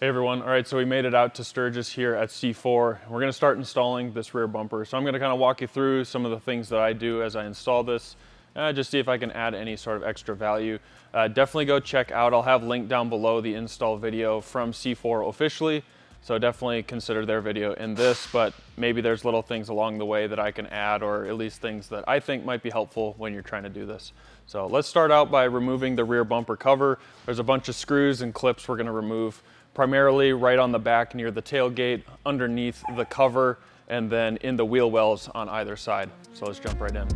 Hey everyone, all right, so we made it out to Sturgis here at C4. We're gonna start installing this rear bumper. So I'm gonna kind of walk you through some of the things that I do as I install this, just see if I can add any sort of extra value. Definitely go check out, I'll have linked down below the install video from C4 officially. So definitely consider their video in this, but maybe there's little things along the way that I can add, or at least things that I think might be helpful when you're trying to do this. So let's start out by removing the rear bumper cover. There's a bunch of screws and clips we're gonna remove, primarily right on the back near the tailgate, underneath the cover, and then in the wheel wells on either side. So let's jump right in.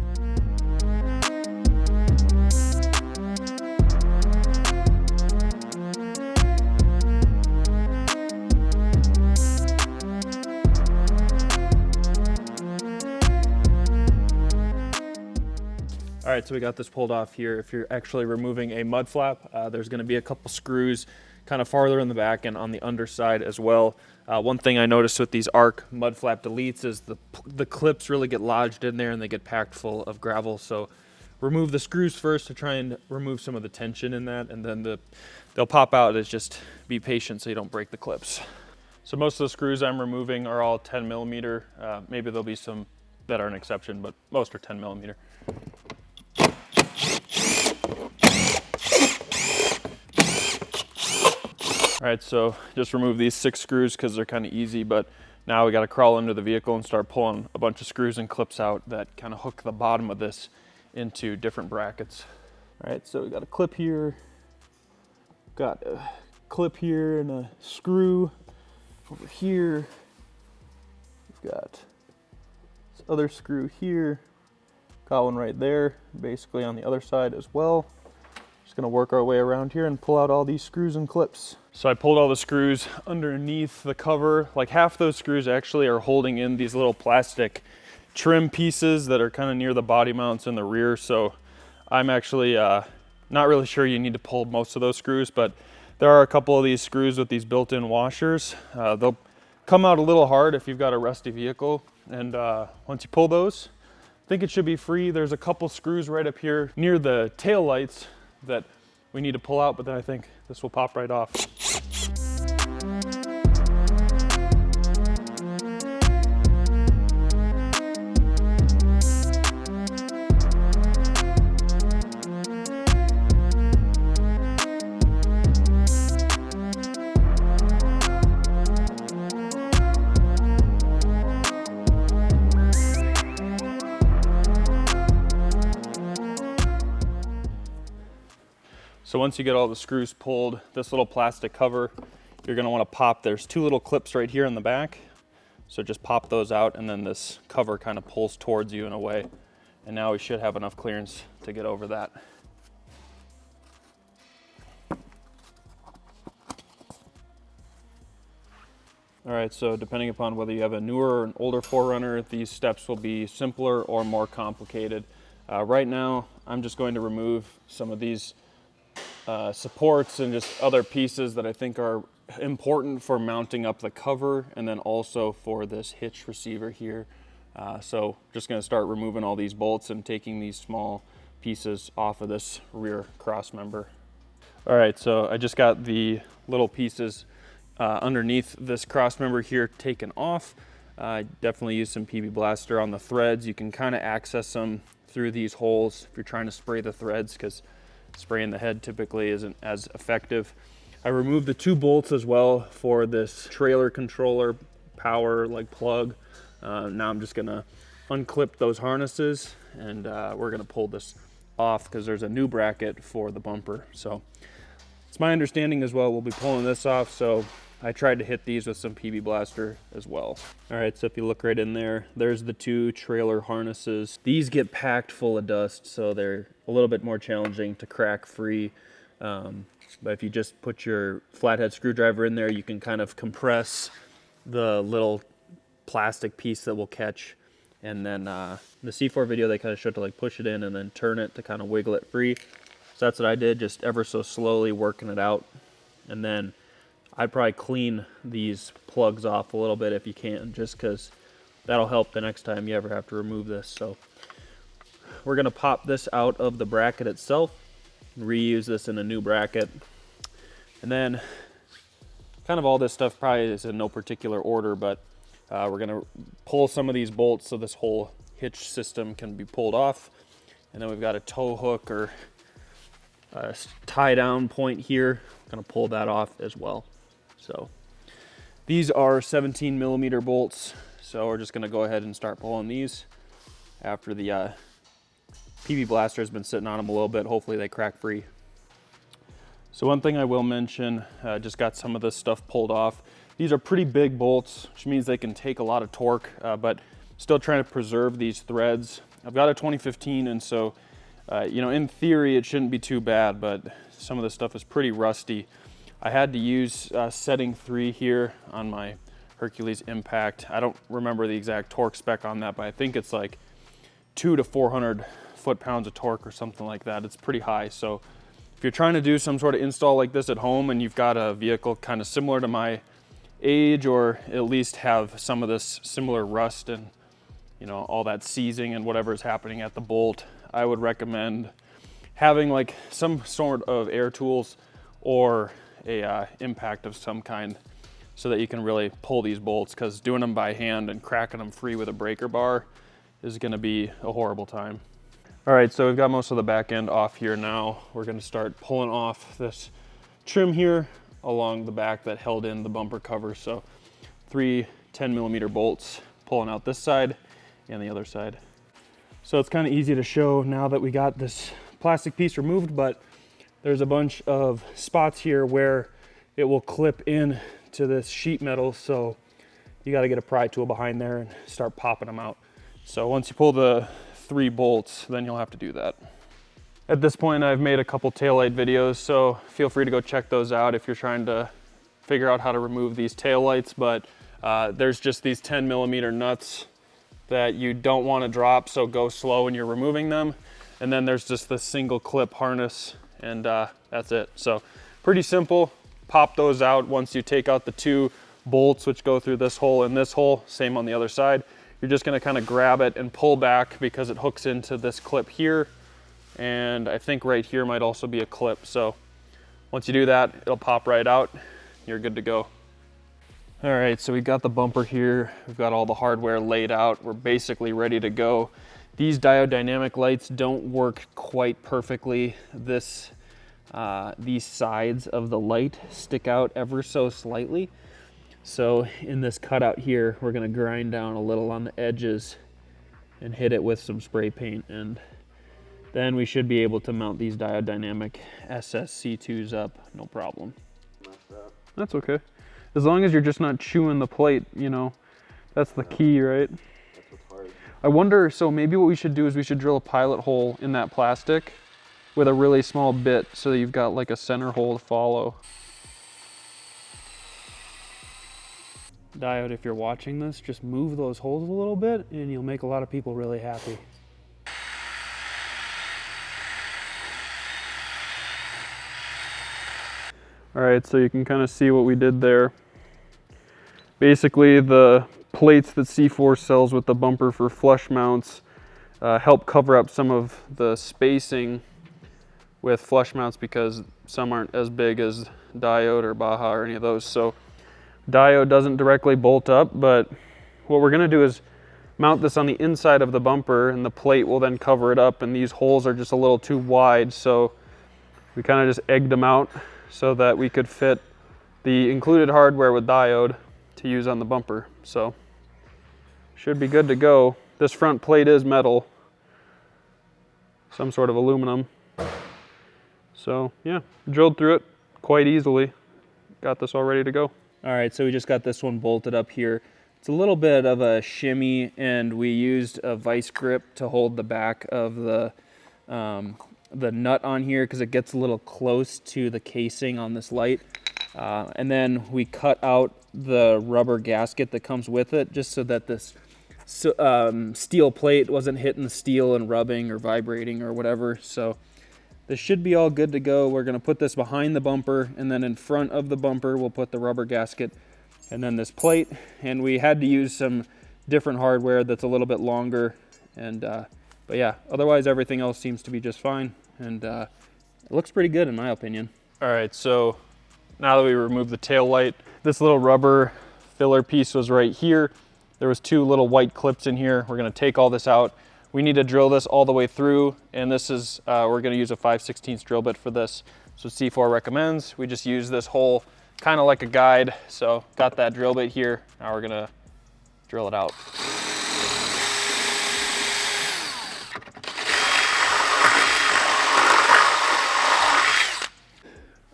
All right, so we got this pulled off here. If you're actually removing a mud flap, there's gonna be a couple screws kind of farther in the back and on the underside as well. One thing I noticed with these ARC mud flap deletes is the clips really get lodged in there and they get packed full of gravel. So remove the screws first to try and remove some of the tension in that, and then they'll pop out. It's just be patient so you don't break the clips. So most of the screws I'm removing are all 10 millimeter. Maybe there'll be some that are an exception, but most are 10 millimeter. All right, so just remove these 6 screws because they're kind of easy, but now we got to crawl under the vehicle and start pulling a bunch of screws and clips out that kind of hook the bottom of this into different brackets. All right, so we got a clip here, got a clip here and a screw over here. We've got this other screw here, got one right there, basically on the other side as well. Just gonna work our way around here and pull out all these screws and clips. So I pulled all the screws underneath the cover. Like half those screws actually are holding in these little plastic trim pieces that are kind of near the body mounts in the rear. So I'm actually not really sure you need to pull most of those screws, but there are a couple of these screws with these built-in washers. They'll come out a little hard if you've got a rusty vehicle. And once you pull those, I think it should be free. There's a couple screws right up here near the tail lights that we need to pull out, but then I think this will pop right off. So once you get all the screws pulled, this little plastic cover, you're gonna wanna pop, there's 2 little clips right here in the back. So just pop those out and then this cover kind of pulls towards you in a way. And now we should have enough clearance to get over that. All right, so depending upon whether you have a newer or an older 4Runner, these steps will be simpler or more complicated. Right now, I'm just going to remove some of these supports and just other pieces that I think are important for mounting up the cover, and then also for this hitch receiver here. So just going to start removing all these bolts and taking these small pieces off of this rear cross member. All right, so I just got the little pieces underneath this cross member here taken off. I definitely use some PB Blaster on the threads. You can kind of access them through these holes if you're trying to spray the threads, because spraying the head typically isn't as effective. I removed the 2 bolts as well for this trailer controller power plug. Now I'm just gonna unclip those harnesses, and we're gonna pull this off because there's a new bracket for the bumper. So it's my understanding as well we'll be pulling this off, so I tried to hit these with some PB Blaster as well. All right, so if you look right in there, there's the 2 trailer harnesses. These get packed full of dust, so they're a little bit more challenging to crack free. But if you just put your flathead screwdriver in there, you can kind of compress the little plastic piece that will catch. And then the C4 video, they kind of showed to push it in and then turn it to kind of wiggle it free. So that's what I did, just ever so slowly working it out. And then I'd probably clean these plugs off a little bit if you can, just because that'll help the next time you ever have to remove this. So we're going to pop this out of the bracket itself, reuse this in a new bracket, and then kind of all this stuff probably is in no particular order, but we're gonna pull some of these bolts so this whole hitch system can be pulled off. And then we've got a tow hook or a tie down point here. I'm gonna pull that off as well. So these are 17 millimeter bolts. So we're just gonna go ahead and start pulling these after the PB blaster has been sitting on them a little bit. Hopefully they crack free. So one thing I will mention, just got some of this stuff pulled off. These are pretty big bolts, which means they can take a lot of torque, but still trying to preserve these threads. I've got a 2015, and so, you know, in theory it shouldn't be too bad, but some of this stuff is pretty rusty. I had to use setting 3 here on my Hercules Impact. I don't remember the exact torque spec on that, but I think it's like 200 to 400 foot-pounds of torque or something like that. It's pretty high. So if you're trying to do some sort of install like this at home and you've got a vehicle kind of similar to my age, or at least have some of this similar rust and, you know, all that seizing and whatever is happening at the bolt, I would recommend having like some sort of air tools or a impact of some kind so that you can really pull these bolts, because doing them by hand and cracking them free with a breaker bar is going to be a horrible time. All right, so we've got most of the back end off here now. We're going to start pulling off this trim here along the back that held in the bumper cover. So 3 10 millimeter bolts pulling out this side and the other side. So it's kind of easy to show now that we got this plastic piece removed, but there's a bunch of spots here where it will clip in to this sheet metal. So you got to get a pry tool behind there and start popping them out. So once you pull the 3 bolts, then you'll have to do that. At this point, I've made a couple taillight videos, so feel free to go check those out if you're trying to figure out how to remove these taillights. But there's just these 10 millimeter nuts that you don't want to drop, so go slow when you're removing them. And then there's just this single clip harness, and that's it. So pretty simple. Pop those out once you take out the 2 bolts, which go through this hole and this hole. Same on the other side. You're just going to kind of grab it and pull back because it hooks into this clip here. And I think right here might also be a clip. So once you do that, it'll pop right out. You're good to go. All right, so we've got the bumper here. We've got all the hardware laid out. We're basically ready to go. These diode dynamic lights don't work quite perfectly. These sides of the light stick out ever so slightly. So in this cutout here, we're gonna grind down a little on the edges and hit it with some spray paint, and then we should be able to mount these diode dynamic SSC2s up, no problem. That's okay. As long as you're just not chewing the plate, you know, that's the key, right? That's what's hard. I wonder, so maybe what we should do is we should drill a pilot hole in that plastic with a really small bit so that you've got like a center hole to follow. Diode, if you're watching this, just move those holes a little bit and you'll make a lot of people really happy. All right, so you can kind of see what we did there. Basically, the plates that C4 sells with the bumper for flush mounts help cover up some of the spacing with flush mounts because some aren't as big as Diode or Baja or any of those. So Diode doesn't directly bolt up, but what we're going to do is mount this on the inside of the bumper, and the plate will then cover it up, and these holes are just a little too wide, so we kind of just egged them out so that we could fit the included hardware with Diode to use on the bumper. So should be good to go. This front plate is metal, some sort of aluminum. So yeah, drilled through it quite easily. Got this all ready to go. All right, so we just got this one bolted up here. It's a little bit of a shimmy, and we used a vice grip to hold the back of the nut on here because it gets a little close to the casing on this light. And then we cut out the rubber gasket that comes with it just so that this steel plate wasn't hitting the steel and rubbing or vibrating or whatever. So this should be all good to go. We're going to put this behind the bumper, and then in front of the bumper we'll put the rubber gasket and then this plate. And we had to use some different hardware that's a little bit longer, and but yeah, otherwise everything else seems to be just fine, and it looks pretty good in my opinion. All right, so now that we removed the tail light, this little rubber filler piece was right here. There was 2 little white clips in here. We're gonna take all this out. We need to drill this all the way through, and this is, we're gonna use a 5/16 drill bit for this. So C4 recommends we just use this hole kind of like a guide. So got that drill bit here. Now we're gonna drill it out.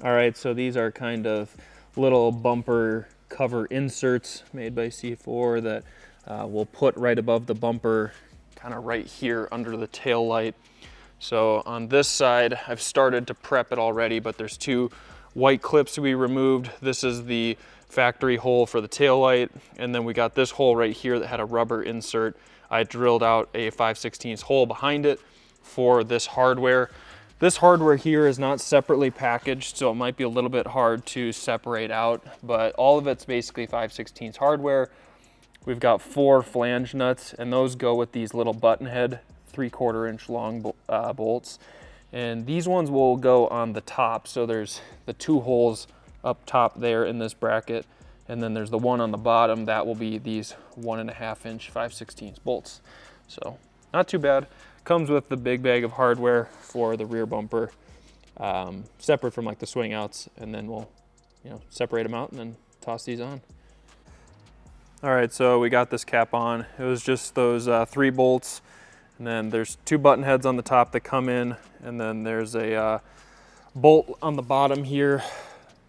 All right, so these are kind of little bumper cover inserts made by C4 that we'll put right above the bumper, kind of right here under the tail light. So on this side, I've started to prep it already, but there's 2 white clips we removed. This is the factory hole for the tail light, and then we got this hole right here that had a rubber insert. I drilled out a 5/16 hole behind it for this hardware. This hardware here is not separately packaged, so it might be a little bit hard to separate out, but all of it's basically 5/16 hardware. We've got 4 flange nuts, and those go with these little button head 3/4 inch long bolts. And these ones will go on the top. So there's the 2 holes up top there in this bracket, and then there's the one on the bottom that will be these 1.5 inch 5/16 bolts. So not too bad. Comes with the big bag of hardware for the rear bumper, separate from like the swing outs, and then we'll, separate them out and then toss these on. All right, so we got this cap on. It was just those 3 bolts, and then there's 2 button heads on the top that come in, and then there's a bolt on the bottom here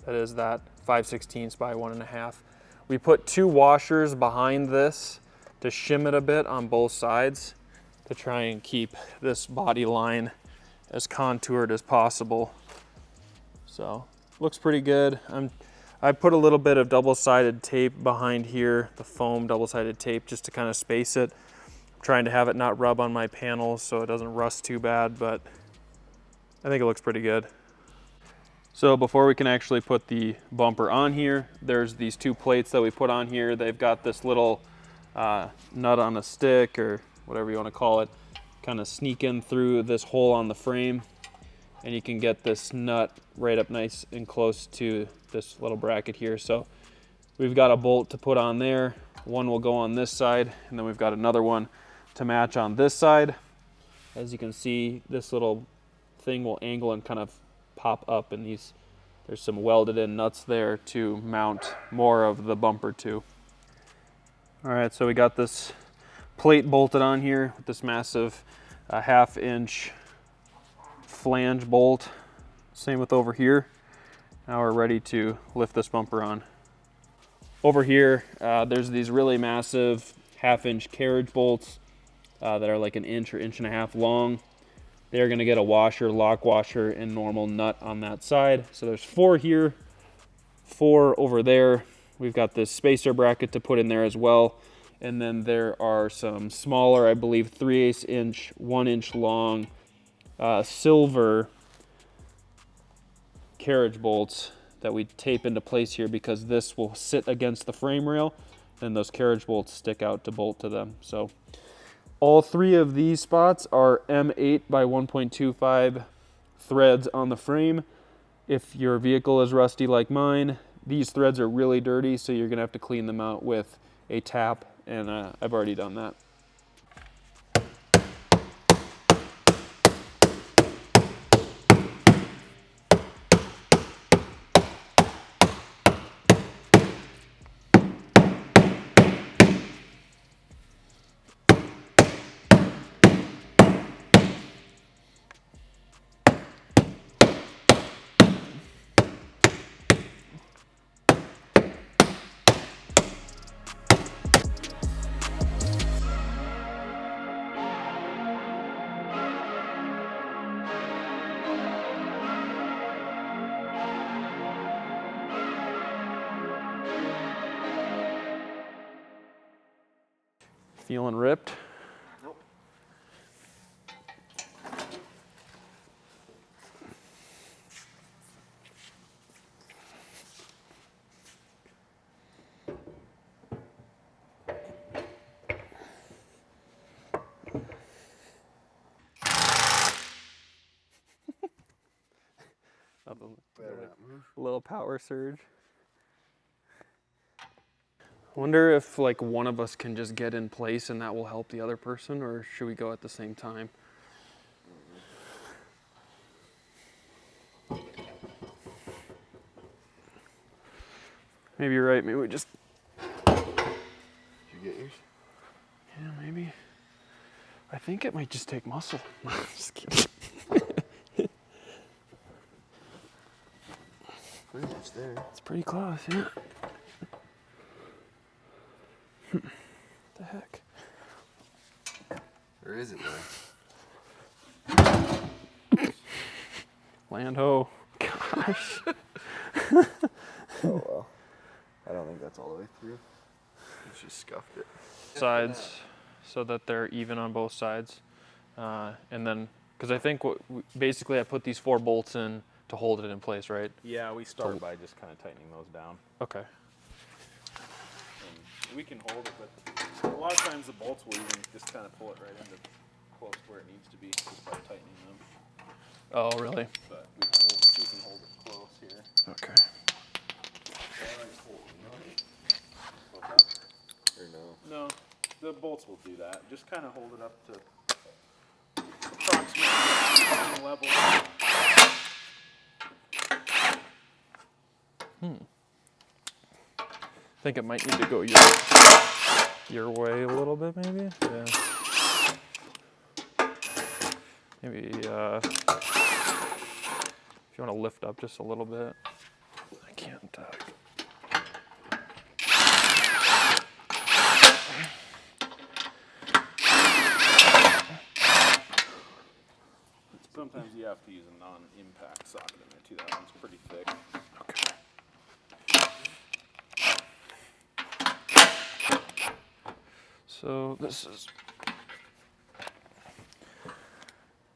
that is that 5/16 by 1.5. We put 2 washers behind this to shim it a bit on both sides to try and keep this body line as contoured as possible. So looks pretty good. I put a little bit of double-sided tape behind here, the foam double-sided tape, just to kind of space it. I'm trying to have it not rub on my panels so it doesn't rust too bad, but I think it looks pretty good. So before we can actually put the bumper on here, there's these 2 plates that we put on here. They've got this little nut on a stick, or whatever you want to call it, kind of sneak in through this hole on the frame, and you can get this nut right up nice and close to this little bracket here. So we've got a bolt to put on there. One will go on this side, and then we've got another one to match on this side. As you can see, this little thing will angle and kind of pop up, and there's some welded in nuts there to mount more of the bumper to. All right, so we got this plate bolted on here with this massive 1/2 inch flange bolt. Same with over here. Now we're ready to lift this bumper on. Over here, there's these really massive 1/2 inch carriage bolts that are like 1 inch or 1.5 inches long. They're gonna get a washer, lock washer, and normal nut on that side. So there's 4 here, 4 over there. We've got this spacer bracket to put in there as well. And then there are some smaller, I believe 3/8 inch, 1 inch long silver carriage bolts that we tape into place here, because this will sit against the frame rail and those carriage bolts stick out to bolt to them. So all 3 of these spots are M8 by 1.25 threads on the frame. If your vehicle is rusty like mine, these threads are really dirty, so you're gonna have to clean them out with a tap, and I've already done that. Feeling ripped? Nope. the little power surge. Wonder if like one of us can just get in place and that will help the other person, or should we go at the same time? Maybe you're right. Maybe we just. Did you get yours? Yeah, maybe. I think it might just take muscle. Just kidding. Pretty much there. It's pretty close, yeah. What the heck? Or is it there? Land ho. Gosh. Oh well. I don't think that's all the way through. She scuffed it. Sides so that they're even on both sides. And then, because I think basically I put these 4 bolts in to hold it in place, right? Yeah, we start by just kind of tightening those down. Okay. And we can hold it, but a lot of times the bolts will even just kind of pull it right into close to where it needs to be just by tightening them. Oh, really? But we can hold it close here. Okay. Or no? No, the bolts will do that. Just kind of hold it up to approximately level. I think it might need to go your way a little bit, maybe? Yeah. Maybe, if you want to lift up just a little bit. I can't, Sometimes you have to use a non-impact socket in there too. That one's pretty thick. Okay. So this is,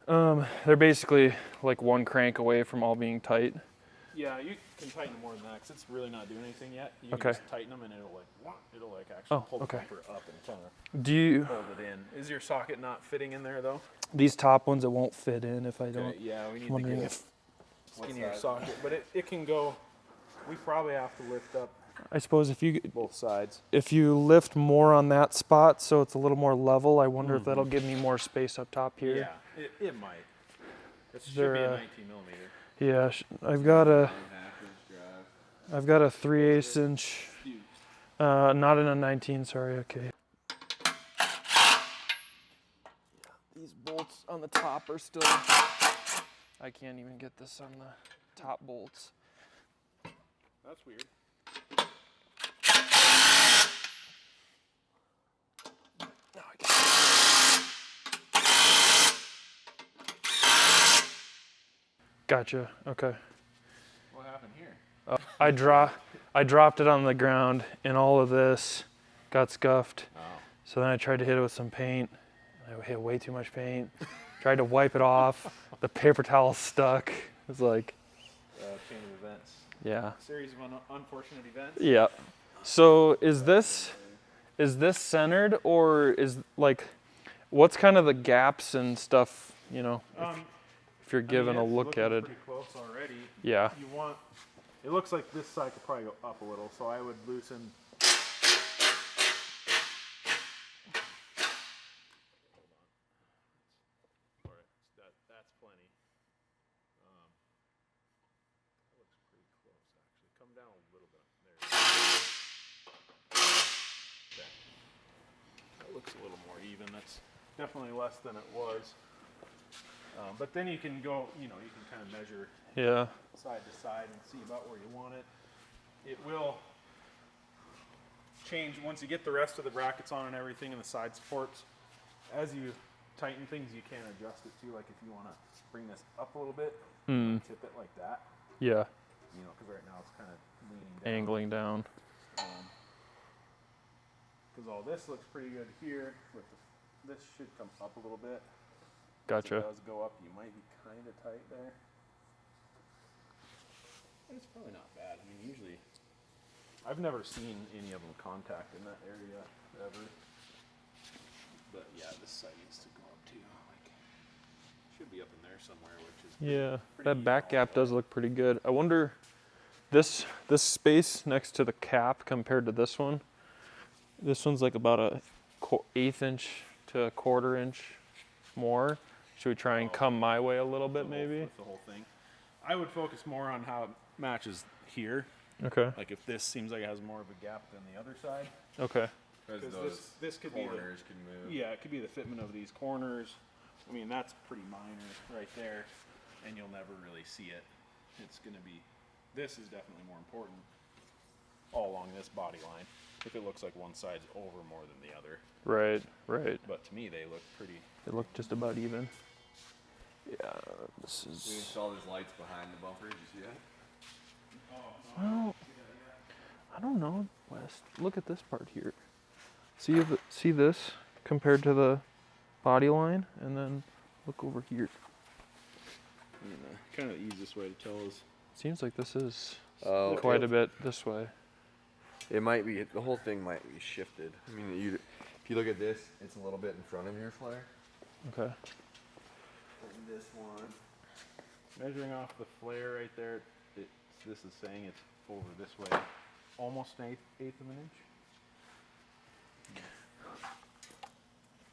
they're basically like one crank away from all being tight. Yeah, you can tighten more than that because it's really not doing anything yet. You Okay. can just tighten them and it'll like actually pull the okay. bumper up and kind of Do you, hold it in. Is your socket not fitting in there though? these top ones, it won't fit in if I don't. Okay, yeah, we need I'm wondering to if, get a skinnier socket, but it can go. We probably have to lift up I suppose if you both sides. lift more on that spot so it's a little more level, I wonder if that'll give me more space up top here. Yeah, it might. It should there be a a- 19 millimeter. Yeah, I've got a 3/8 inch, not in a 19, sorry, okay. These bolts on the top are still, I can't even get this on the top bolts. That's weird. No, I can't. Gotcha, okay. What happened here? I dropped it on the ground and all of this got scuffed. Oh. So then I tried to hit it with some paint. I hit way too much paint. Tried to wipe it off. The paper towel stuck. It was like, Chain of events. yeah. Series of unfortunate events. Yeah. So is this centered, or is like, what's kind of the gaps and stuff, you know, if you're given a look at it? Pretty close already. Yeah. You want. It looks like this side could probably go up a little, so I would loosen. Hold on. All right, that's plenty. That looks pretty close, actually. Come down a little bit. There. Okay. That looks a little more even. That's definitely less than it was. But then you can go, you can kind of measure Yeah. side to side and see about where you want it. It will change once you get the rest of the brackets on and everything and the side supports. As you tighten things, you can adjust it too. Like if you want to bring this up a little bit, tip it like that. Yeah. Because right now it's kind of leaning down. Angling down. Because all this looks pretty good here. With this should come up a little bit. Gotcha. If it does go up, you might be kind of tight there. It's probably not bad. I mean, usually, I've never seen any of them contact in that area ever. But yeah, this side needs to go up too. Like, should be up in there somewhere, which is Yeah, pretty that back even all gap the way. does look pretty good. I wonder, this space next to the cap compared to this one, this one's like about a 1/8 inch to a 1/4 inch more. Should we try and come my way a little bit maybe? With the whole thing. I would focus more on how it matches here. Okay, Like if this seems like it has more of a gap than the other side. okay. Because Because this could be the, corners can move. yeah, it could be the fitment of these corners. I mean, that's pretty minor right there, and you'll never really see it. It's going to be, this is definitely more important all along this body line. If it looks like one side's over more than the other. Right, right. But to me, they look pretty. It looked just about even. Yeah, this We is, installed his lights behind the bumper. Did you see that? well, I don't know, Wes. Look at this part here. See this compared to the body line, and then look over here. Kind of the easiest way to tell is Seems like this is Oh, quite a bit this way. It might be. The whole thing might be shifted. I mean, if you look at this, it's a little bit in front of your flare. Okay. And this one. measuring off the flare right there. This is saying it's over this way, almost an eighth of an inch. I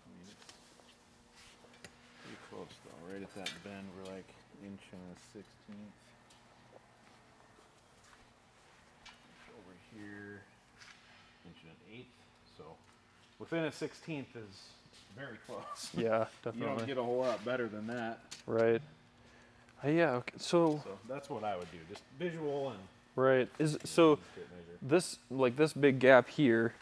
mean, it's pretty close though. Right at that bend, we're like inch and a 1/16. Over here, inch and an 1/8. So within a 1/16 is very close. Yeah, You don't definitely. get a whole lot better than that. Right. Yeah. Okay. So So that's what I would do. Just visual and right so tape measure. this big gap here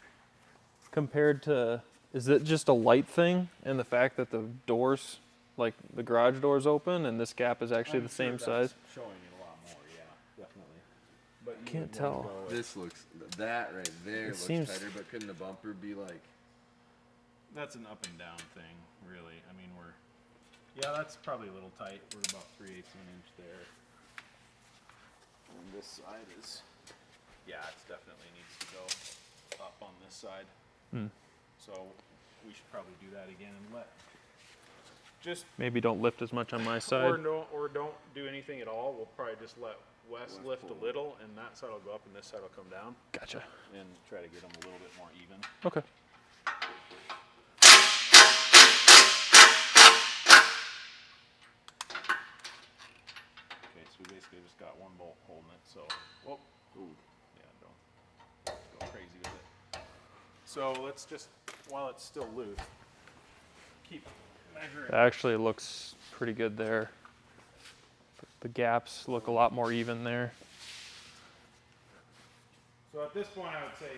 compared to, is it just a light thing and the fact that the doors, like the garage doors open and this gap is actually I'm the same sure that's size? Showing it a lot more, yeah, definitely. But you Can't would wanna tell. go with- This looks. That right there It looks seems- tighter. But couldn't the bumper be like? That's an up and down thing, really. I mean, yeah, that's probably a little tight. We're about 3/8 of an inch there. And this side is, yeah, it's definitely needs to go up on this side. Hmm. So we should probably do that again and just Maybe don't lift as much on my or side. don't do anything at all. We'll probably just let Wes lift a little, and that side will go up and this side will come down, Gotcha. and try to get them a little bit more even. Okay. Okay, so we basically just got one bolt holding it, so, whoop, ooh, yeah, don't go crazy with it. So let's just, while it's still loose, keep measuring. It actually looks pretty good there. The gaps look a lot more even there. So at this point, I would say,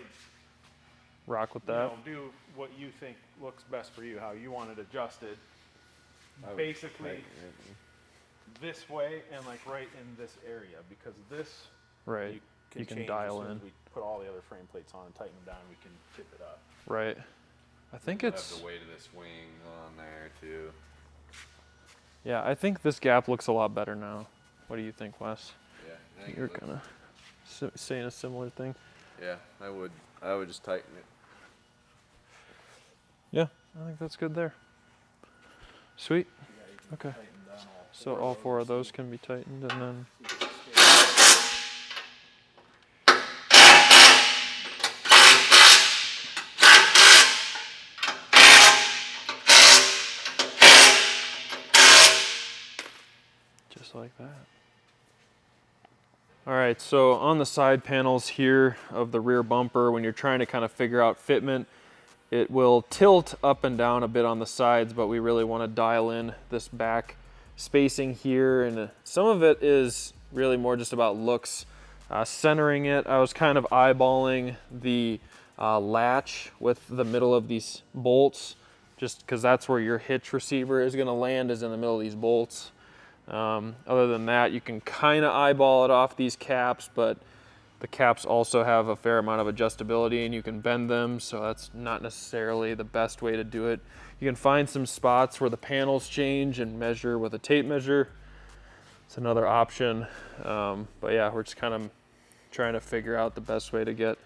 Rock with you that. know, do what you think looks best for you, how you want it adjusted. I would Basically, tighten it. this way and like right in this area, because this Right. you can change dial as soon as in. we put all the other frame plates on and tighten them down, we can tip it up. Right. I think Have it's, the weight of this wing on there too. yeah, I think this gap looks a lot better now. What do you think, Wes? Yeah, I think it You're looks- kind of saying a similar thing. Yeah, I would just tighten it. Yeah, I think that's good there. Sweet. Yeah, you can Okay. tighten down all So all four of those can be tightened, and then just like that. All right, so on the side panels here of the rear bumper, when you're trying to kind of figure out fitment, it will tilt up and down a bit on the sides, but we really want to dial in this back spacing here, and some of it is really more just about looks. Centering it, I was kind of eyeballing the latch with the middle of these bolts, just because that's where your hitch receiver is going to land, is in the middle of these bolts. Other than that, you can kind of eyeball it off these caps, but the caps also have a fair amount of adjustability and you can bend them, so that's not necessarily the best way to do it. You can find some spots where the panels change and measure with a tape measure. It's another option, but yeah, we're just kind of trying to figure out the best way to get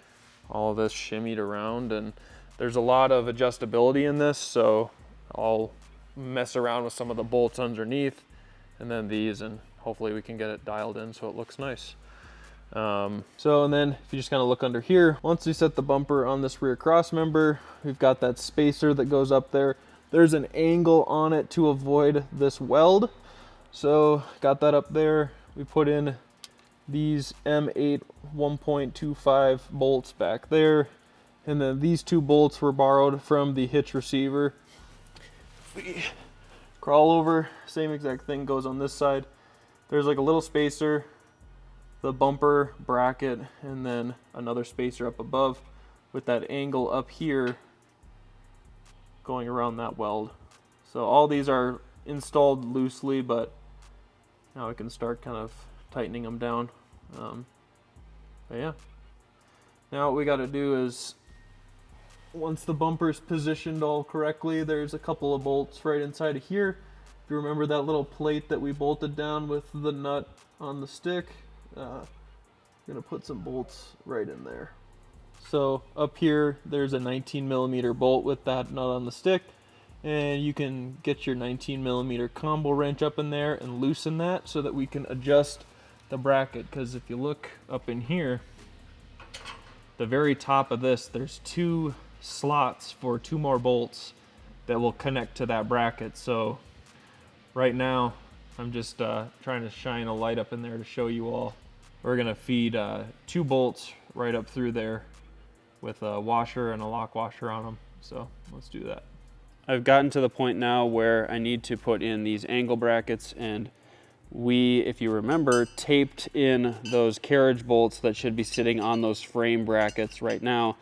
all of this shimmied around, and there's a lot of adjustability in this, so I'll mess around with some of the bolts underneath, and then these, and hopefully we can get it dialed in so it looks nice. And then if you just kind of look under here, once we set the bumper on this rear cross member, we've got that spacer that goes up there. There's an angle on it to avoid this weld. So got that up there. We put in these M8 1.25 bolts back there. And then these 2 bolts were borrowed from the hitch receiver. If we crawl over, same exact thing goes on this side. There's like a little spacer, the bumper bracket, and then another spacer up above with that angle up here going around that weld. So all these are installed loosely, but now I can start kind of tightening them down. But yeah, now what we got to do is, once the bumper's positioned all correctly, there's a couple of bolts right inside of here. If you remember that little plate that we bolted down with the nut on the stick, I'm gonna put some bolts right in there. So up here, there's a 19mm bolt with that nut on the stick, and you can get your 19mm combo wrench up in there and loosen that so that we can adjust the bracket. Because if you look up in here, the very top of this, there's 2 slots for 2 more bolts that will connect to that bracket. So right now, I'm just trying to shine a light up in there to show you all. We're gonna feed 2 bolts right up through there with a washer and a lock washer on them. So let's do that. I've gotten to the point now where I need to put in these angle brackets, and we, if you remember, taped in those carriage bolts that should be sitting on those frame brackets right now.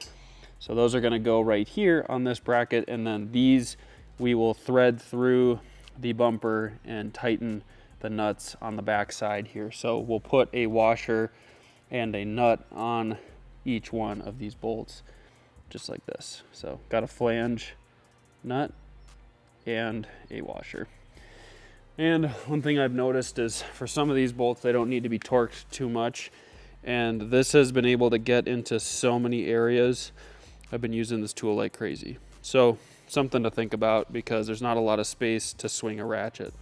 So those are gonna go right here on this bracket, and then these we will thread through the bumper and tighten the nuts on the back side here. So we'll put a washer and a nut on each one of these bolts, just like this. So got a flange nut and a washer. And one thing I've noticed is for some of these bolts, they don't need to be torqued too much. And this has been able to get into so many areas. I've been using this tool like crazy. So something to think about, because there's not a lot of space to swing a ratchet.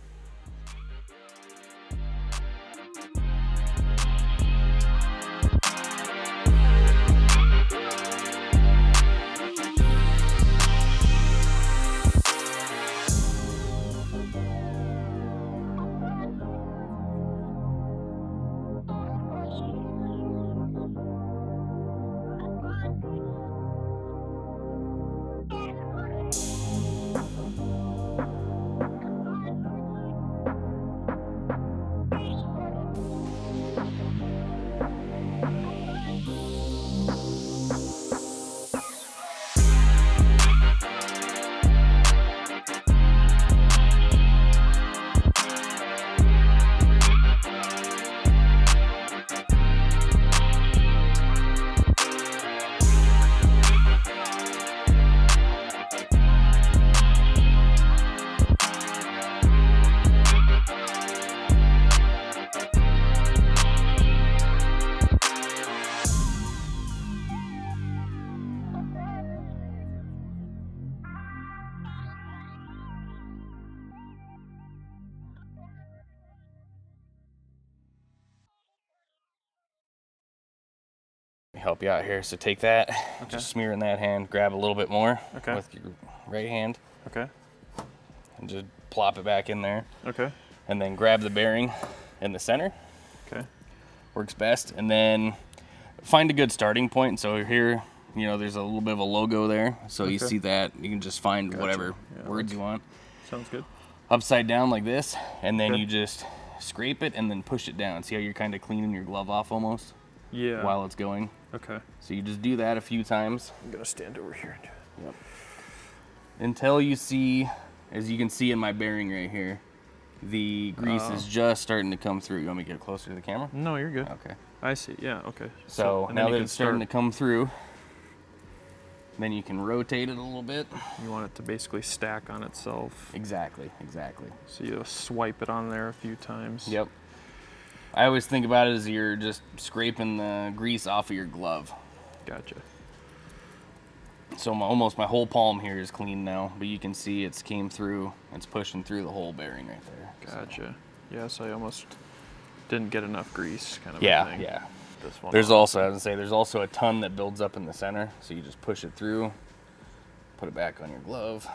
Help you out here. So take that, just smear in that hand, grab a little bit more with your right hand. Okay. And just plop it back in there. Okay. And then grab the bearing in the center. Okay. Works best. And then find a good starting point. So here, you know, there's a little bit of a logo there. So you see that, you can just find whatever words you want. Sounds good. Upside down like this, and then you just scrape it and then push it down. See how you're kind of cleaning your glove off almost? Yeah. While it's going. Okay. So you just do that a few times. I'm gonna stand over here. Yep. Until you see, as you can see in my bearing right here, the grease is just starting to come through. You want me to get closer to the camera? No, you're good. Okay. I see. Yeah. Okay. So and now then that you it's starting to come through, then you can rotate it a little bit. You want it to basically stack on itself. Exactly. Exactly. So you swipe it on there a few times. Yep. I always think about it as you're just scraping the grease off of your glove. Gotcha. So almost my whole palm here is clean now, but you can see it's came through. It's pushing through the whole bearing right there. Gotcha. Yes, I almost didn't get enough grease, kind of. Yeah, a thing. yeah. This one. There's off. also, I was gonna say, there's also a ton that builds up in the center. So you just push it through, put it back on your glove.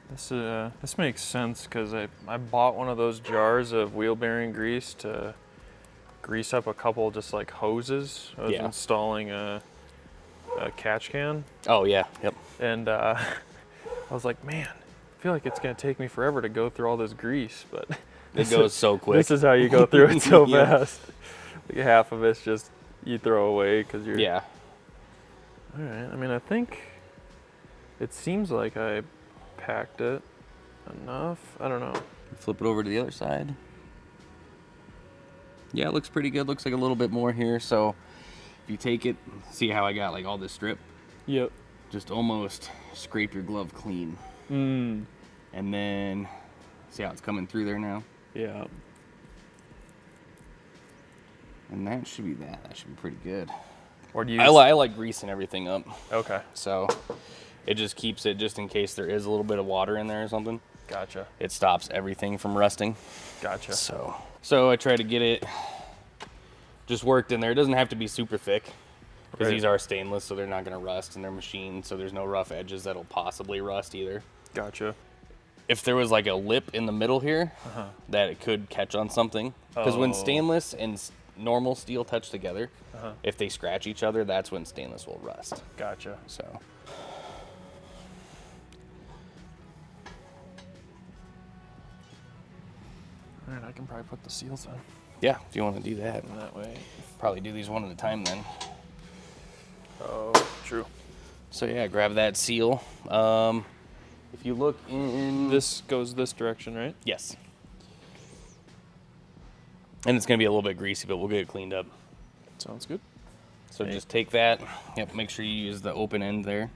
This makes sense because I bought one of those jars of wheel bearing grease to grease up a couple just like hoses. I was installing a catch can. Oh yeah, yep. And I was like, man, I feel like it's gonna take me forever to go through all this grease, but It goes so quick. this is how you go through it so Yeah. fast. Like half of it's just you throw away because you're. Yeah. All right. I mean, I think it seems like I packed it enough. I don't know. Flip it over to the other side. Yeah, it looks pretty good. Looks like a little bit more here. So if you take it, see how I got like all this strip? Yep. Just almost scrape your glove clean. Mm. And then see how it's coming through there now? Yeah. And that should be that. That should be pretty good. Or do you? I like greasing everything up. Okay. So it just keeps it, just in case there is a little bit of water in there or something. Gotcha. It stops everything from rusting. Gotcha. So I try to get it just worked in there. It doesn't have to be super thick because Right. these are stainless, so they're not going to rust, and they're machined, so there's no rough edges that'll possibly rust either. Gotcha. If there was like a lip in the middle here, that it could catch on something. Because when Oh. stainless and normal steel touch together, if they scratch each other, that's when stainless will rust. Gotcha. So. All right, I can probably put the seals in. Yeah, if you want to do that. And that way. Probably do these one at a time then. Oh, true. So yeah, grab that seal. If you look in... This goes this direction, right? Yes. And it's going to be a little bit greasy, but we'll get it cleaned up. Sounds good. So just take that. Yep, make sure you use the open end there.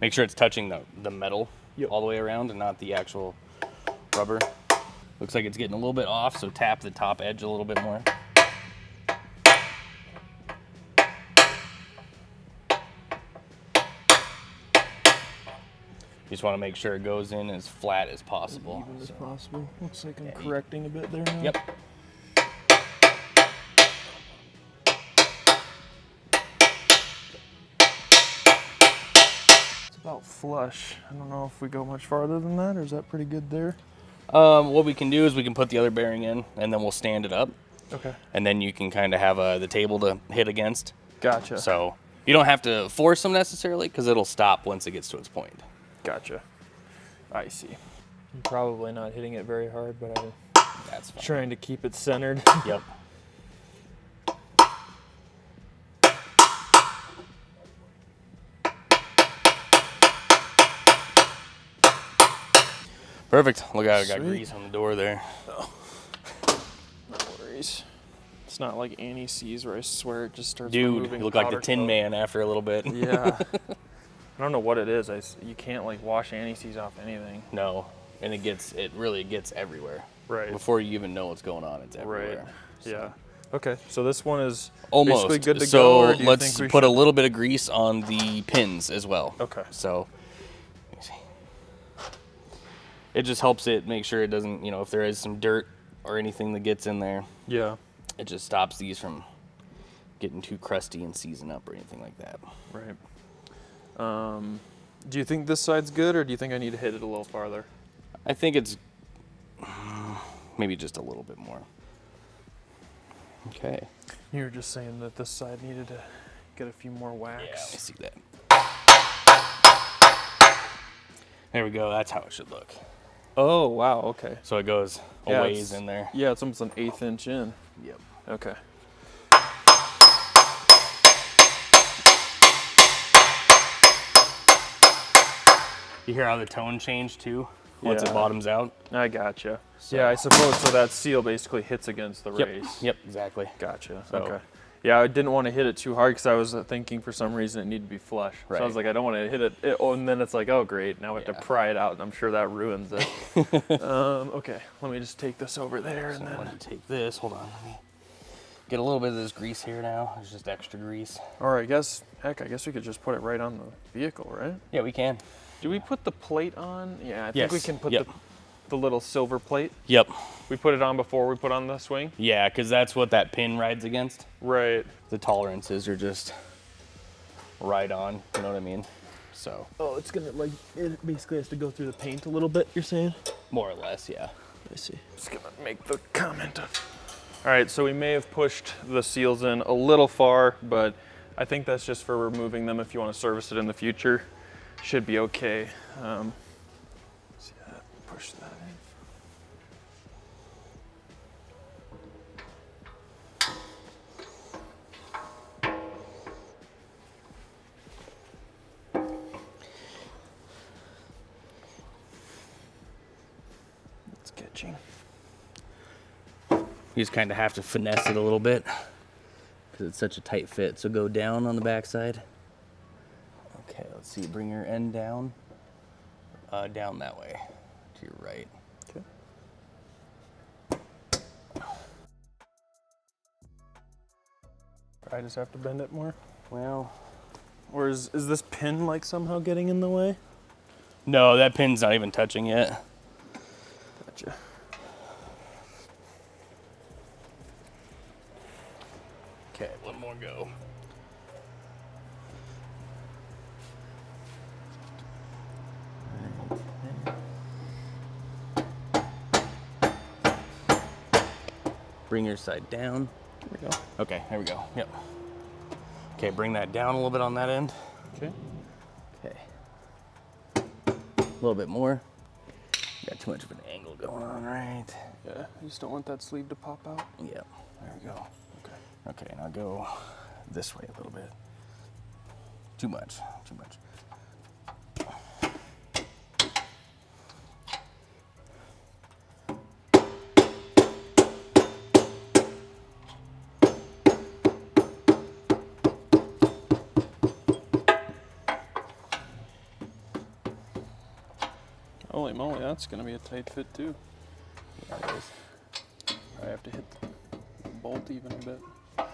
Make sure it's touching the metal all the way around and not the actual rubber. Looks like it's getting a little bit off, so tap the top edge a little bit more. You just want to make sure it goes in as flat as possible. Even as possible. Looks like I'm correcting a bit there now. Yep. It's about flush. I don't know if we go much farther than that, or is that pretty good there? What we can do is we can put the other bearing in, and then we'll stand it up. Okay. And then you can kind of have the table to hit against. Gotcha. So you don't have to force them necessarily, because it'll stop once it gets to its point. Gotcha. I see. I'm probably not hitting it very hard, but I'm That's fine. trying to keep it centered. Yep. Perfect. Look out, I got Sweet. grease on the door there. No worries. It's not like anti-seize where I swear it just starts Dude, removing you look like the powder Tin coat. Man after a little bit. Yeah. I don't know what it is. You can't like wash anti-seize off anything. No, and it really gets everywhere. Right. Before you even know what's going on, it's everywhere. Right. Yeah. Okay. So this one is Almost. basically good to so go. Or do you let's think we put a should- little bit of grease on the pins as well. Okay. So let me see. It just helps it make sure it doesn't, if there is some dirt or anything that gets in there, Yeah. it just stops these from getting too crusty and seizing up or anything like that. Right. Do you think this side's good, or do you think I need to hit it a little farther? I think it's maybe just a little bit more. Okay. You were just saying that this side needed to get a few more wax. Yeah, let me see that. There we go. That's how it should look. Oh, wow. Okay. So it goes a Yeah, ways it's- in there. Yeah, it's almost an 1/8 inch in. Yep. Okay. You hear how the tone changed too once Yeah. it bottoms out? I gotcha. So- Yeah, I suppose so. That seal basically hits against the race. Yep, exactly. Gotcha. So- Okay. Yeah, I didn't want to hit it too hard because I was thinking for some reason it needed to be flush. So I was Right. like, I don't want to hit it. Oh, and then it's like, oh, great. Now we have Yeah. to pry it out, and I'm sure that ruins it. Okay, let me just take this over there. So And I then want to take this. Hold on. Let me Get a little bit of this grease here now. It's just extra grease. Or I guess, heck, I guess we could just put it right on the vehicle, right? Yeah, we can. Do we put the plate on? Yeah, I think we Yes, can put yep. the little silver plate. Yep. We put it on before we put on the swing? Yeah, because that's what that pin rides against. Right. The tolerances are just right on, you know what I mean? So, Oh, it's gonna, like, it basically has to go through the paint a little bit, you're saying? more or less, yeah. I see. Just gonna make the comment. All right, so we may have pushed the seals in a little far, but I think that's just for removing them. If you want to service it in the future, should be okay. See that? Push that in. It's catching. You just kind of have to finesse it a little bit because it's such a tight fit. So go down on the backside. Okay, let's see. Bring your end down. Down that way to your right. Okay. I just have to bend it more. Well, Or is this pin like somehow getting in the way? no, that pin's not even touching yet. Gotcha. Okay, one more go. Bring your side down. There we go. Okay, there we go. Yep. Okay, bring that down a little bit on that end. Okay. Okay. A little bit more. Got too much of an angle going on, right? Yeah, you just don't want that sleeve to pop out. Yep. There we go. Okay. Okay, now go this way a little bit. Too much. Too much. Holy moly, that's gonna be a tight fit too. Yeah, it is. I have to hit the bolt even a bit. I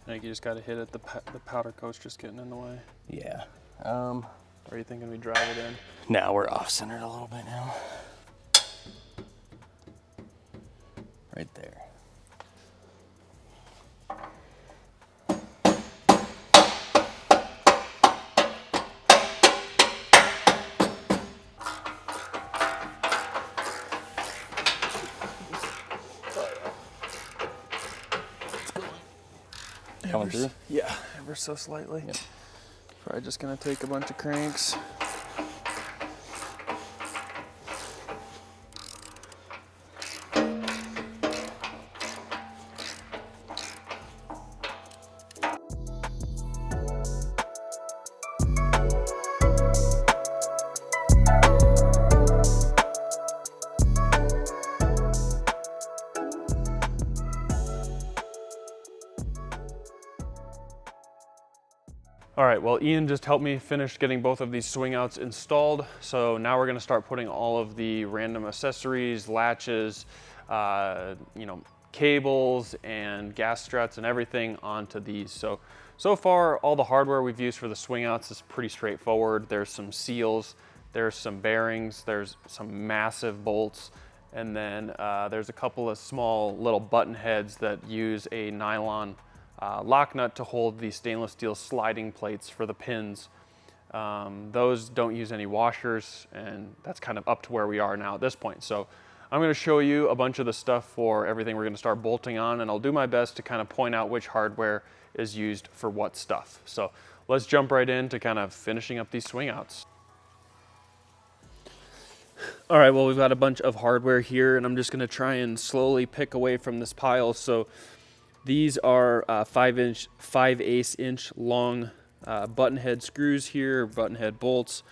think you just gotta hit it. The powder coat's just getting in the way. Yeah. Or are you thinking we drive it in? Now we're off centered a little bit now. Right there. Coming through? Yeah, ever so slightly. Yep. Probably just gonna take a bunch of cranks. All right, well, Ian just helped me finish getting both of these swing outs installed. So now we're gonna start putting all of the random accessories, latches, cables and gas struts and everything onto these. So far, all the hardware we've used for the swing outs is pretty straightforward. There's some seals, there's some bearings, there's some massive bolts, and then there's a couple of small little button heads that use a nylon lock nut to hold the stainless steel sliding plates for the pins. Those don't use any washers, and that's kind of up to where we are now at this point. So I'm going to show you a bunch of the stuff for everything we're going to start bolting on, and I'll do my best to kind of point out which hardware is used for what stuff. So let's jump right into kind of finishing up these swing outs. All right, well, we've got a bunch of hardware here, and I'm just going to try and slowly pick away from this pile. So these are 5/8 inch long button head screws here, button head bolts.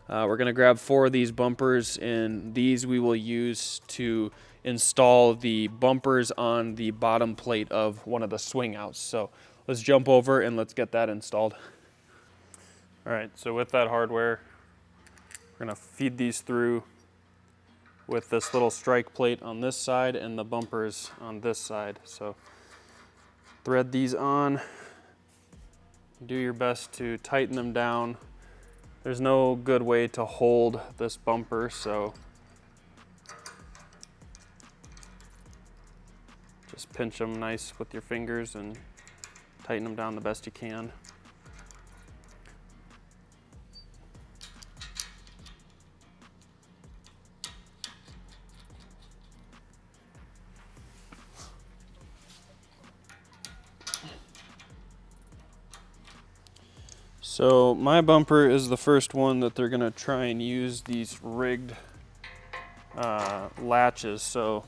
We're going to grab 4 of these bumpers, and these we will use to install the bumpers on the bottom plate of one of the swing outs. So let's jump over and let's get that installed. All right, so with that hardware, we're going to feed these through with this little strike plate on this side and the bumpers on this side. So thread these on, do your best to tighten them down. There's no good way to hold this bumper, so just pinch them nice with your fingers and tighten them down the best you can. So my bumper is the first one that they're gonna try and use these rigged latches. So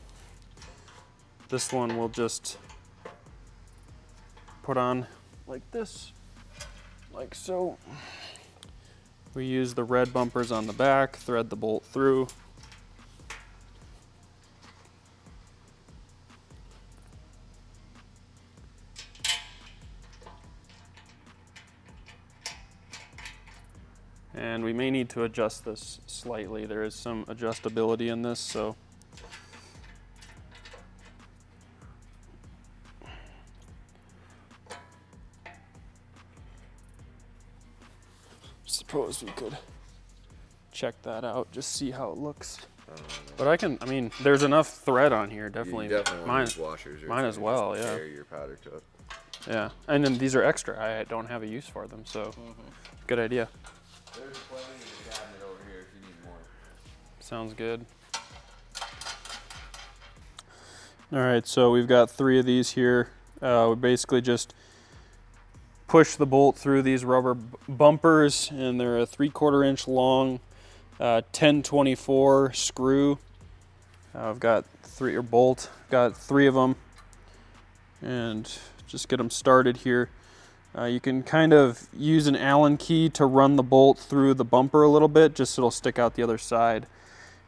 this one we'll just put on like this, like so. We use the red bumpers on the back, thread the bolt through. And we may need to adjust this slightly. There is some adjustability in this, so suppose we could check that out, just see how it looks. But I mean, there's enough thread on here, definitely. You definitely mine, want to use washers. Or mine as well, yeah. Tear your powder tub. Yeah, and then these are extra. I don't have a use for them, so good idea. There's plenty in the cabinet over here if you need more. Sounds good. All right, so we've got 3 of these here. We basically just push the bolt through these rubber bumpers, and they're a 3/4 inch long 1024 screw. I've got 3 got 3 of them, and just get them started here. You can kind of use an Allen key to run the bolt through the bumper a little bit, just so it'll stick out the other side.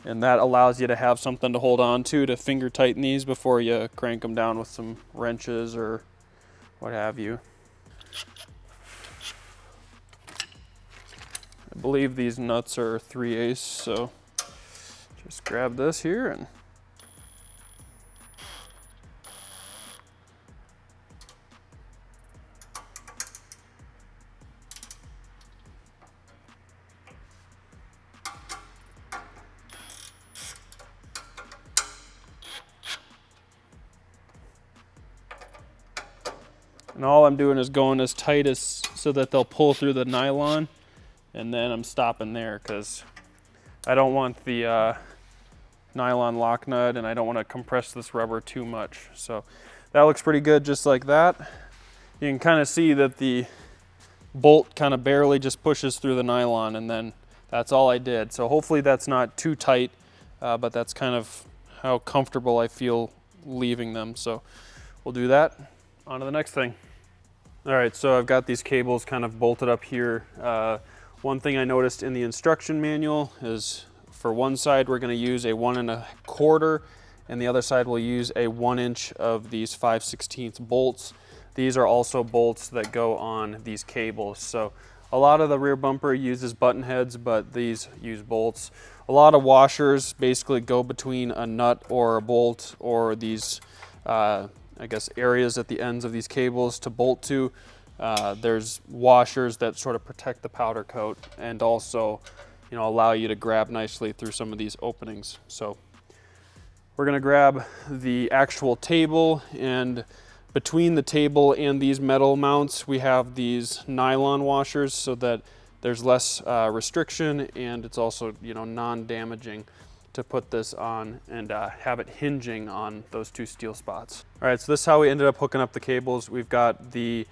And that allows you to have something to hold on to finger tighten these before you crank them down with some wrenches or what have you. I believe these nuts are 3/8, so just grab this here and all I'm doing is going as tight as so that they'll pull through the nylon, and then I'm stopping there because I don't want the nylon lock nut, and I don't want to compress this rubber too much. So that looks pretty good just like that. You can kind of see that the bolt kind of barely just pushes through the nylon, and then that's all I did. So hopefully that's not too tight, but that's kind of how comfortable I feel leaving them. So we'll do that. On to the next thing. All right, so I've got these cables kind of bolted up here. One thing I noticed in the instruction manual is for one side we're going to use a 1 1/4, and the other side we'll use a 1 inch of these 5/16 bolts. These are also bolts that go on these cables. So a lot of the rear bumper uses button heads, but these use bolts. A lot of washers basically go between a nut or a bolt or these I guess areas at the ends of these cables to bolt to. There's washers that sort of protect the powder coat and also, you know, allow you to grab nicely through some of these openings. So we're gonna grab the actual table, and between the table and these metal mounts we have these nylon washers so that there's less restriction, and it's also, you know, non-damaging to put this on and have it hinging on those 2 steel spots. All right, so this is how we ended up hooking up the cables. We've got the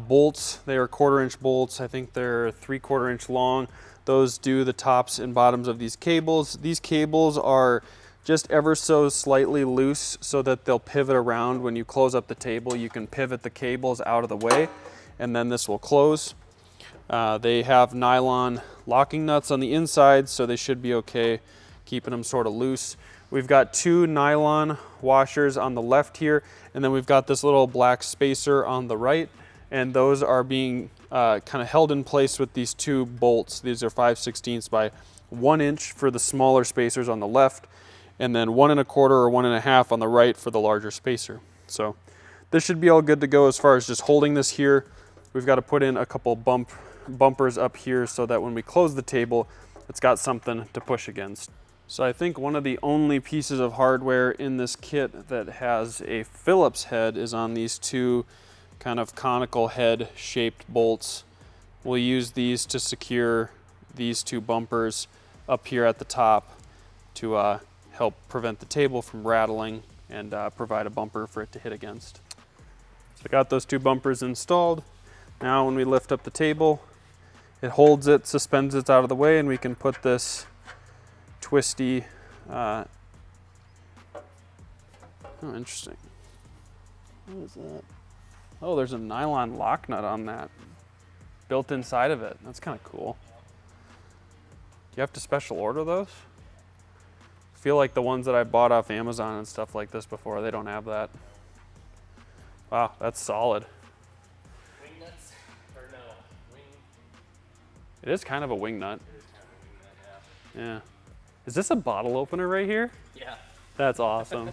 bolts. They are 1/4 inch bolts. I think they're 3/4 inch long. Those do the tops and bottoms of these cables. These cables are just ever so slightly loose so that they'll pivot around. When you close up the table, you can pivot the cables out of the way, and then this will close. They have nylon locking nuts on the inside, so they should be okay, keeping them sort of loose. We've got 2 nylon washers on the left here, and then we've got this little black spacer on the right, and those are being kind of held in place with these 2 bolts. These are 5/16 by 1 inch for the smaller spacers on the left, and then 1 1/4 or 1 1/2 on the right for the larger spacer. So this should be all good to go as far as just holding this here. We've got to put in a couple bumpers up here so that when we close the table, it's got something to push against. So I think one of the only pieces of hardware in this kit that has a Phillips head is on these two kind of conical head shaped bolts. We'll use these to secure these two bumpers up here at the top to help prevent the table from rattling and provide a bumper for it to hit against. So I got those two bumpers installed. Now when we lift up the table, it holds it, suspends it out of the way, and we can put this twisty, oh, interesting. What is that? Oh, there's a nylon lock nut on that, built inside of it. That's kind of cool. Do you have to special order those? I feel like the ones that I bought off Amazon and stuff like this before, they don't have that. Wow, that's solid. Wing nuts? Or no, wing. It is kind of a wing nut. It is kind of a wing nut, Yeah. Is this a bottle opener right here? yeah. That's awesome.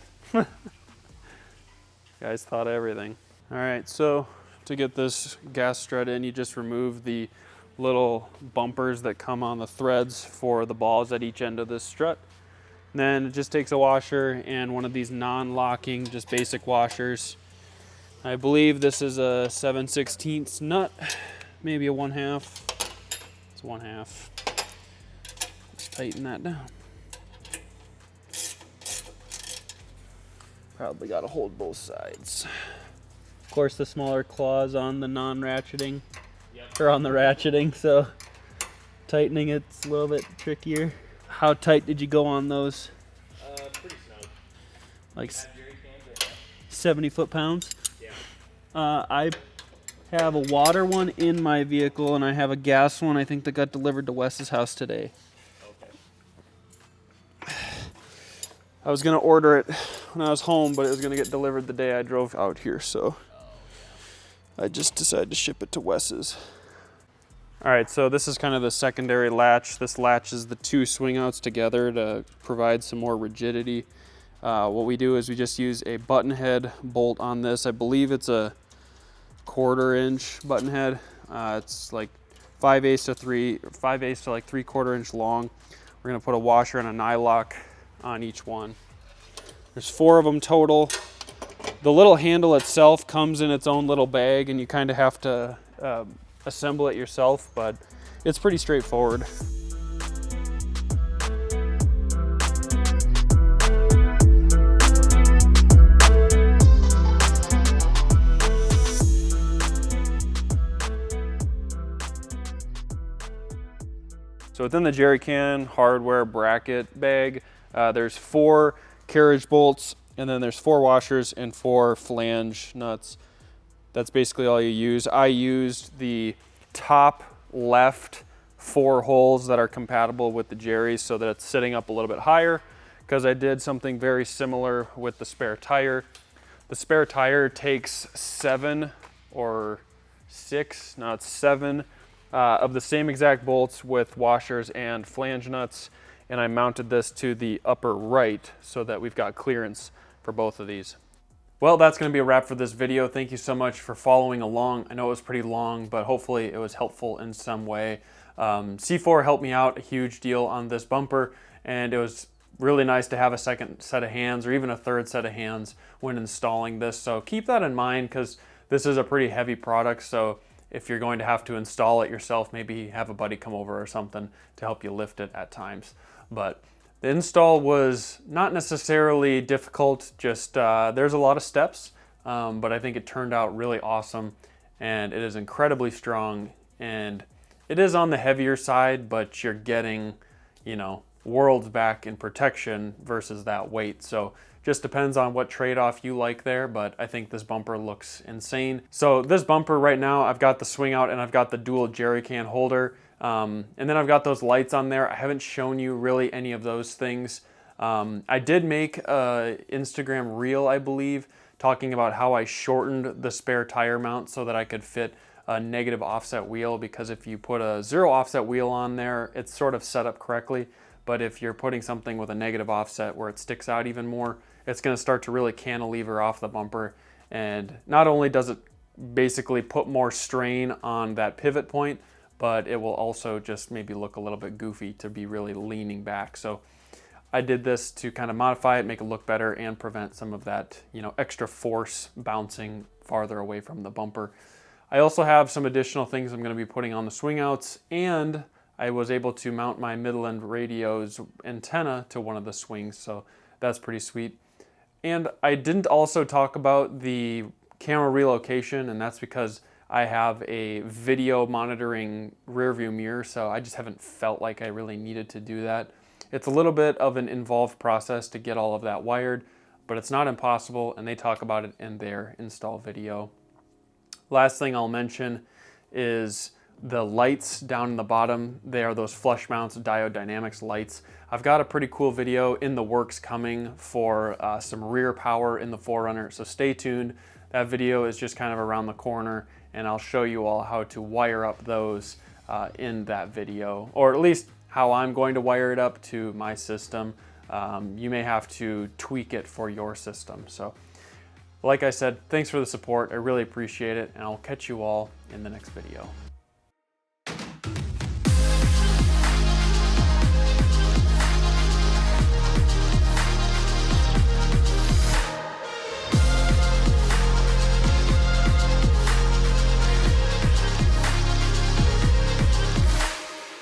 Guys thought of everything. All right, so to get this gas strut in, you just remove the little bumpers that come on the threads for the balls at each end of this strut. And then it just takes a washer and one of these non-locking, just basic washers. I believe this is a 7/16 nut, maybe a 1/2. It's 1/2. Let's tighten that down. Probably got to hold both sides. Of course, the smaller claws on the non-ratcheting, or on the ratcheting, so tightening it's a little bit trickier. How tight did you go on those? Pretty snug. Like Jerry cans or 70 foot-pounds? Yeah. I have a water one in my vehicle, and I have a gas one, I think, that got delivered to Wes's house today. Okay. I was going to order it when I was home, but it was going to get delivered the day I drove out here, so I just decided to ship it to Wes's. All right, so this is kind of the secondary latch. This latches the two swing outs together to provide some more rigidity. What we do is we just use a button head bolt on this. I believe it's a 1/4 inch button head. It's like 5/8 to like 3/4 inch long. We're gonna put a washer and a nylock on each one. There's 4 of them total. The little handle itself comes in its own little bag, and you kind of have to assemble it yourself, but it's pretty straightforward. So within the jerry can hardware bracket bag, there's 4 carriage bolts, and then there's 4 washers and 4 flange nuts. That's basically all you use. I used the top left 4 holes that are compatible with the jerry's so that it's sitting up a little bit higher, because I did something very similar with the spare tire. The spare tire takes 7 or 6, no, it's 7 of the same exact bolts with washers and flange nuts, and I mounted this to the upper right so that we've got clearance for both of these. Well, that's going to be a wrap for this video. Thank you so much for following along. I know it was pretty long, but hopefully it was helpful in some way. C4 helped me out a huge deal on this bumper, and it was really nice to have a second set of hands, or even a third set of hands, when installing this. So keep that in mind, because this is a pretty heavy product. So if you're going to have to install it yourself, maybe have a buddy come over or something to help you lift it at times. But the install was not necessarily difficult, just there's a lot of steps, but I think it turned out really awesome, and it is incredibly strong, and it is on the heavier side, but you're getting, you know, worlds back in protection versus that weight. So just depends on what trade-off you like there, but I think this bumper looks insane. So this bumper right now, I've got the swing out and I've got the dual jerry can holder. And then I've got those lights on there. I haven't shown you really any of those things. I did make an Instagram reel, I believe, talking about how I shortened the spare tire mount so that I could fit a negative offset wheel, because if you put a 0 offset wheel on there, it's sort of set up correctly. but if you're putting something with a negative offset where it sticks out even more, it's going to start to really cantilever off the bumper. And not only does it basically put more strain on that pivot point, but it will also just maybe look a little bit goofy to be really leaning back. So I did this to kind of modify it, make it look better, and prevent some of that, you know, extra force bouncing farther away from the bumper. I also have some additional things I'm going to be putting on the swing outs, and I was able to mount my Midland radio's antenna to one of the swings, so that's pretty sweet. And I didn't also talk about the camera relocation, and that's because I have a video monitoring rear view mirror, so I just haven't felt like I really needed to do that. It's a little bit of an involved process to get all of that wired, but it's not impossible, and they talk about it in their install video. Last thing I'll mention is the lights down in the bottom. They are those flush mounts diode dynamics lights. I've got a pretty cool video in the works coming for some rear power in the 4Runner, so stay tuned. That video is just kind of around the corner, and I'll show you all how to wire up those in that video, or at least how I'm going to wire it up to my system. You may have to tweak it for your system. So like I said, thanks for the support. I really appreciate it, and I'll catch you all in the next video.